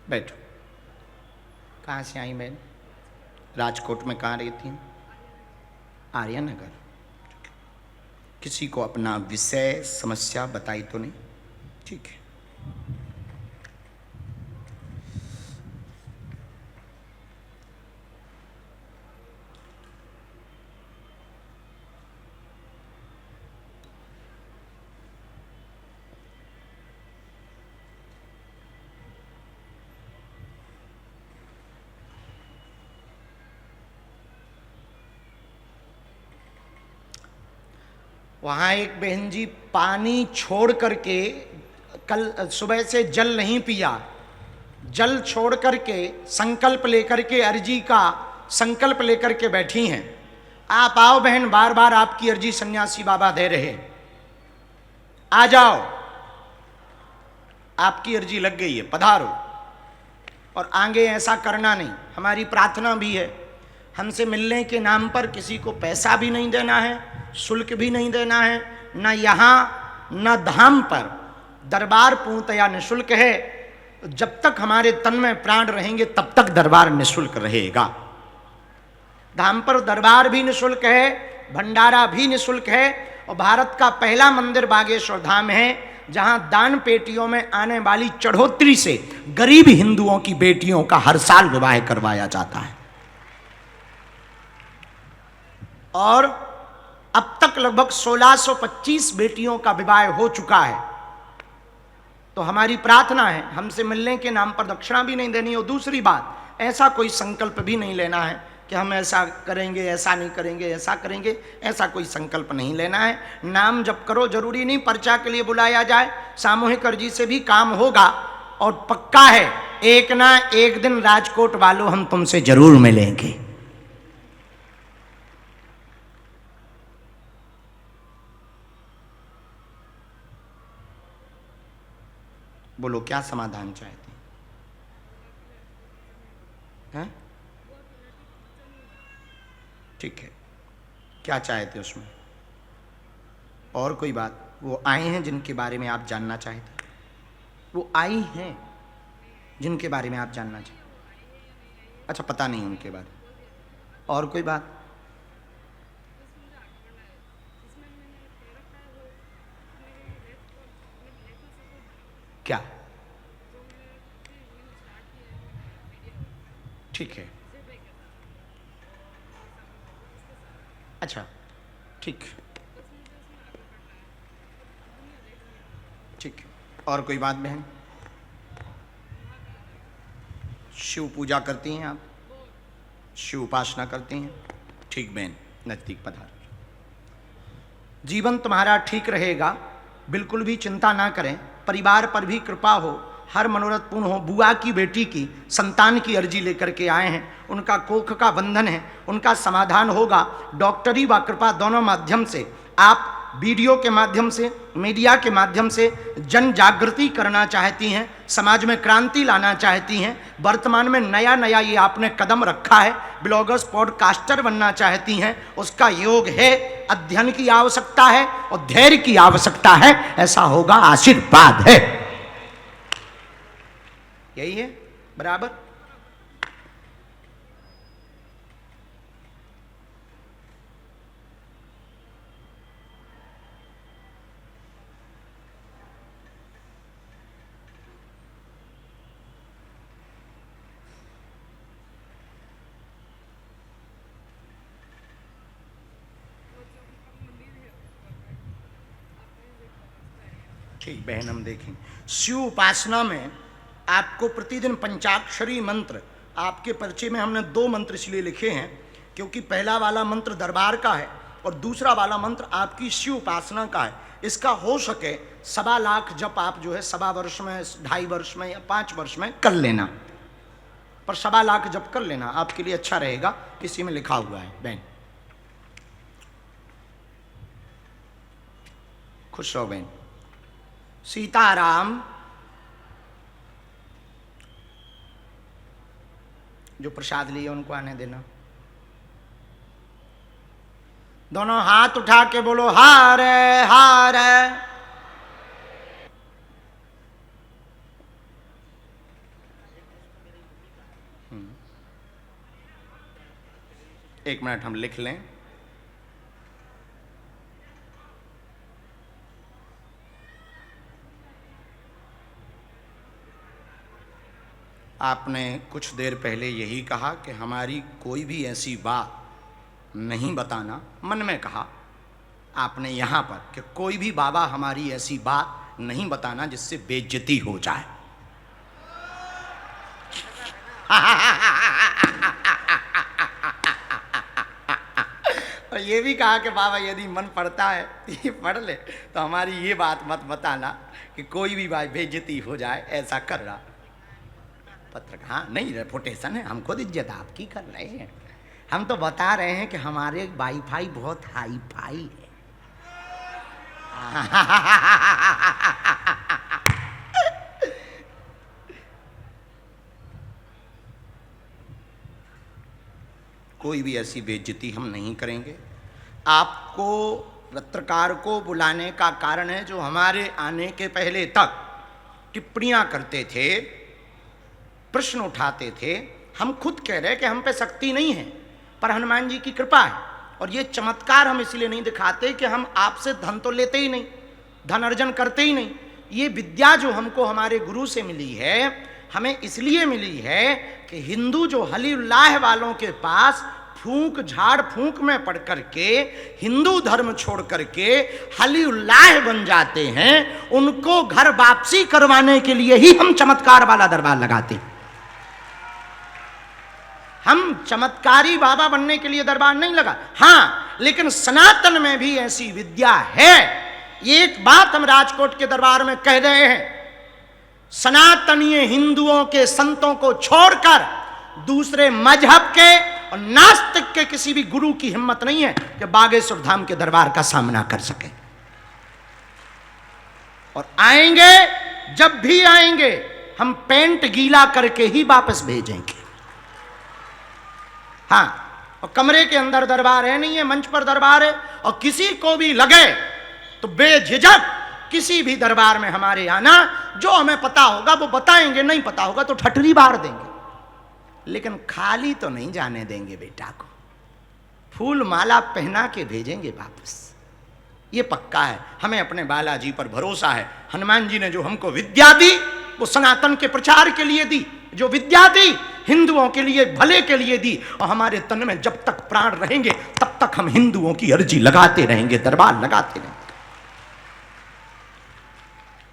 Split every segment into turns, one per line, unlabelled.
बैठो। कहाँ से आई बहन? राजकोट में कहाँ रहती हैं? आर्यनगर। किसी को अपना विषय समस्या बताई तो नहीं? ठीक है। वहाँ एक बहन जी पानी छोड़ करके, कल सुबह से जल नहीं पिया, जल छोड़ करके संकल्प लेकर के, अर्जी का संकल्प लेकर के बैठी हैं। आप आओ बहन, बार बार आपकी अर्जी सन्यासी बाबा दे रहे, आ जाओ, आपकी अर्जी लग गई है, पधारो। और आगे ऐसा करना नहीं, हमारी प्रार्थना भी है, हमसे मिलने के नाम पर किसी को पैसा भी नहीं देना है, शुल्क भी नहीं देना है, न यहाँ न धाम पर। दरबार पूर्णतया निःशुल्क है। जब तक हमारे तन में प्राण रहेंगे तब तक दरबार निःशुल्क रहेगा। धाम पर दरबार भी निःशुल्क है, भंडारा भी निःशुल्क है। और भारत का पहला मंदिर बागेश्वर धाम है, जहां दान पेटियों में आने वाली चढ़ोतरी से गरीब हिंदुओं की बेटियों का हर साल विवाह करवाया जाता है। और अब तक लगभग 1625 बेटियों का विवाह हो चुका है। तो हमारी प्रार्थना है, हमसे मिलने के नाम पर दक्षिणा भी नहीं देनी। और दूसरी बात, ऐसा कोई संकल्प भी नहीं लेना है कि हम ऐसा करेंगे, ऐसा नहीं करेंगे, ऐसा करेंगे, ऐसा कोई संकल्प नहीं लेना है। नाम जप करो, जरूरी नहीं पर्चा के लिए बुलाया जाए, सामूहिक अर्जी से भी काम होगा। और पक्का है, एक ना एक दिन राजकोट वालों हम तुमसे जरूर मिलेंगे। बोलो क्या समाधान चाहते हैं? ठीक है, क्या चाहते उसमें? और कोई बात? वो आए हैं जिनके बारे में आप जानना चाहते? वो आई हैं जिनके बारे में आप जानना चाहते? अच्छा, पता नहीं उनके बारे में। और कोई बात? क्या? ठीक है, अच्छा, ठीक, ठीक। और कोई बात बहन? शिव पूजा करती हैं आप? शिव उपासना करती हैं? ठीक बहन, नजदीक पधार। जीवन तुम्हारा ठीक रहेगा, बिल्कुल भी चिंता ना करें। परिवार पर भी कृपा हो, हर मनोरथ पूर्ण हो। बुआ की बेटी की संतान की अर्जी लेकर के आए हैं, उनका कोख का बंधन है, उनका समाधान होगा। डॉक्टरी व कृपा दोनों माध्यम से आप वीडियो के माध्यम से, मीडिया के माध्यम से जन जागृति करना चाहती हैं, समाज में क्रांति लाना चाहती हैं। वर्तमान में नया नया ये आपने कदम रखा है, ब्लॉगर्स पॉडकास्टर बनना चाहती हैं, उसका योग है। अध्ययन की आवश्यकता है और धैर्य की आवश्यकता है, ऐसा होगा, आशीर्वाद है। यही है बराबर। ठीक बहन, हम देखें। शिव उपासना में आपको प्रतिदिन पंचाक्षरी मंत्र, आपके पर्चे में हमने 2 मंत्र इसलिए लिखे हैं क्योंकि पहला वाला मंत्र दरबार का है और दूसरा वाला मंत्र आपकी शिव उपासना का है। इसका हो सके 1.25 लाख जप आप जो है 1.25 वर्ष में, 2.5 वर्ष में या 5 वर्ष में कर लेना, पर 1.25 लाख जप कर लेना आपके लिए अच्छा रहेगा। इसी में लिखा हुआ है बहन। खुश रहो बहन। सीताराम। जो प्रसाद लिए उनको आने देना। दोनों हाथ उठा के बोलो हार हार। एक मिनट हम लिख लें। आपने कुछ देर पहले यही कहा कि हमारी कोई भी ऐसी बात नहीं बताना, मन में कहा आपने यहाँ पर कि कोई भी बाबा हमारी ऐसी बात नहीं बताना जिससे बेइज्जती हो जाए। और ये भी कहा कि बाबा यदि मन पड़ता है ये पढ़ ले, तो हमारी ये बात मत बताना कि कोई भी भाई बेइज्जती हो जाए, ऐसा कर रहा पत्र। हाँ नहीं, रेपुटेशन है, हम खुद इज्जत आपकी कर रहे हैं। हम तो बता रहे हैं कि हमारे वाईफाई बहुत हाई फाई है। कोई भी ऐसी बेइज्जती हम नहीं करेंगे। आपको पत्रकार को बुलाने का कारण है जो हमारे आने के पहले तक टिप्पणियां करते थे, प्रश्न उठाते थे। हम खुद कह रहे कि हम पे शक्ति नहीं है, पर हनुमान जी की कृपा है। और ये चमत्कार हम इसलिए नहीं दिखाते कि हम आपसे धन तो लेते ही नहीं, धन अर्जन करते ही नहीं। ये विद्या जो हमको हमारे गुरु से मिली है, हमें इसलिए मिली है कि हिंदू जो हली उल्लाह वालों के पास फूंक झाड़ फूंक में पढ़ करके हिंदू धर्म छोड़ करके हली उल्लाह बन जाते हैं, उनको घर वापसी करवाने के लिए ही हम चमत्कार वाला दरबार लगाते हैं। हम चमत्कारी बाबा बनने के लिए दरबार नहीं लगा। हाँ, लेकिन सनातन में भी ऐसी विद्या है। एक बात हम राजकोट के दरबार में कह रहे हैं, सनातनीय हिंदुओं के संतों को छोड़कर दूसरे मजहब के और नास्तिक के किसी भी गुरु की हिम्मत नहीं है कि बागेश्वर धाम के दरबार का सामना कर सके। और आएंगे, जब भी आएंगे हम पेंट गीला करके ही वापस भेजेंगे। हाँ, और कमरे के अंदर दरबार है नहीं है, मंच पर दरबार है। और किसी को भी लगे तो बेझिझक किसी भी दरबार में हमारे आना, जो हमें पता होगा वो बताएंगे, नहीं पता होगा तो ठटरी बार देंगे, लेकिन खाली तो नहीं जाने देंगे बेटा को। फूल माला पहना के भेजेंगे वापस, ये पक्का है। हमें अपने बालाजी पर भरोसा है। हनुमान जी ने जो हमको विद्या दी वो सनातन के प्रचार के लिए दी, जो विद्या दी हिंदुओं के लिए भले के लिए दी। और हमारे तन में जब तक प्राण रहेंगे तब तक हम हिंदुओं की अर्जी लगाते रहेंगे, दरबार लगाते रहेंगे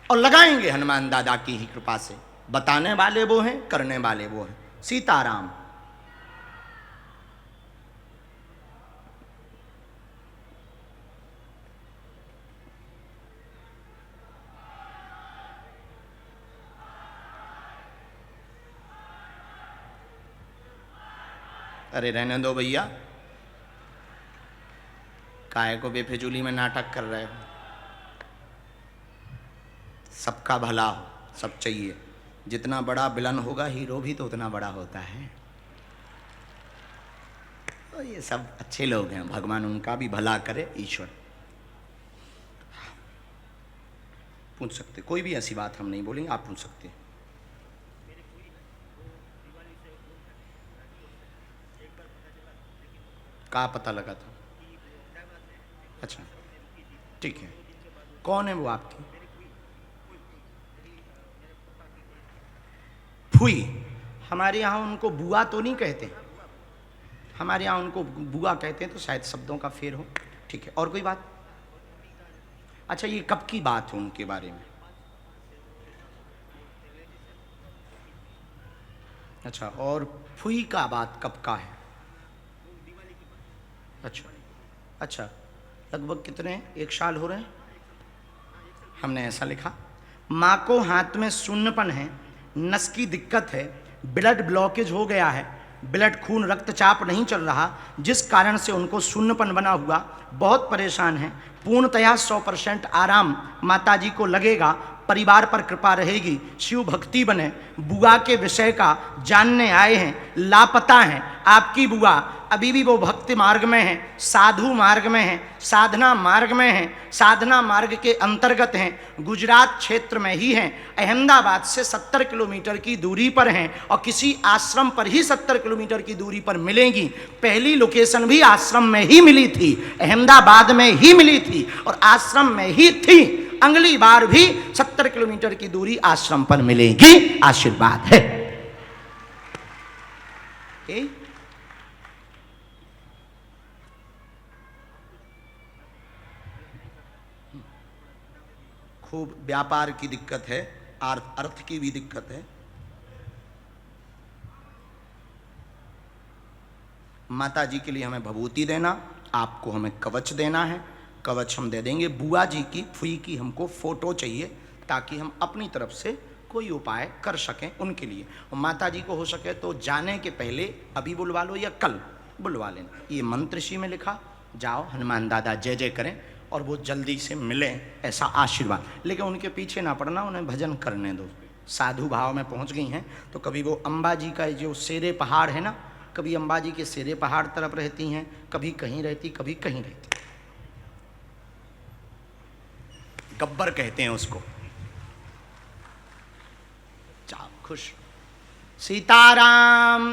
और लगाएंगे हनुमान दादा की ही कृपा से। बताने वाले वो हैं, करने वाले वो हैं। सीताराम। अरे रहने दो भैया, काहे को बेफिजूली में नाटक कर रहे हो। सबका भला हो, सब चाहिए। जितना बड़ा विलन होगा हीरो भी तो उतना बड़ा होता है। तो ये सब अच्छे लोग हैं, भगवान उनका भी भला करे, ईश्वर। पूछ सकते, कोई भी ऐसी बात हम नहीं बोलेंगे, आप पूछ सकते हैं। कहाँ पता लगा था? अच्छा ठीक है, कौन है वो आपकी? फुई। हमारे यहाँ उनको बुआ तो नहीं कहते, हमारे यहाँ उनको बुआ कहते हैं, तो शायद शब्दों का फेर हो। ठीक है, और कोई बात? अच्छा, ये कब की बात है उनके बारे में? अच्छा, और फुई का बात कब का है? अच्छा अच्छा, लगभग कितने, 1 साल हो रहे हैं? हमने ऐसा लिखा। माँ को हाथ में शून्यपन है, नस की दिक्कत है, ब्लड ब्लॉकेज हो गया है, ब्लड खून रक्तचाप नहीं चल रहा, जिस कारण से उनको शून्यपन बना हुआ, बहुत परेशान है। पूर्णतया 100% आराम माताजी को लगेगा, परिवार पर कृपा रहेगी, शिव भक्ति बने। बुआ के विषय का जानने आए हैं, लापता हैं आपकी बुआ, अभी भी वो भक्ति मार्ग में हैं, साधु मार्ग में हैं, साधना मार्ग में हैं, साधना मार्ग के अंतर्गत हैं, गुजरात क्षेत्र में ही हैं, अहमदाबाद से 70 किलोमीटर की दूरी पर हैं और किसी आश्रम पर ही 70 किलोमीटर की दूरी पर मिलेंगी। पहली लोकेशन भी आश्रम में ही मिली थी, अहमदाबाद में ही मिली थी और आश्रम में ही थी। अगली बार भी 70 किलोमीटर की दूरी आश्रम पर मिलेगी। आशीर्वाद है। खूब व्यापार की दिक्कत है, अर्थ की भी दिक्कत है। माता जी के लिए हमें भभूति देना, आपको हमें कवच देना है, कवच हम दे देंगे। बुआ जी की, फुई की हमको फोटो चाहिए ताकि हम अपनी तरफ से कोई उपाय कर सकें उनके लिए। और माता जी को हो सके तो जाने के पहले अभी बुलवा लो या कल बुलवा लेना। ये मंत्र ऋषि में लिखा, जाओ हनुमान दादा जय जय करें और वो जल्दी से मिलें, ऐसा आशीर्वाद। लेकिन उनके पीछे ना पड़ना, उन्हें भजन करने दो। साधु भाव में पहुंच गई हैं तो कभी वो अम्बा जी का जो शेरे पहाड़ है ना, कभी अम्बा जी के शेरे पहाड़ तरफ रहती हैं, कभी कहीं रहती, कभी कहीं रहती। गब्बर कहते हैं उसको। जाओ खुश। सीताराम।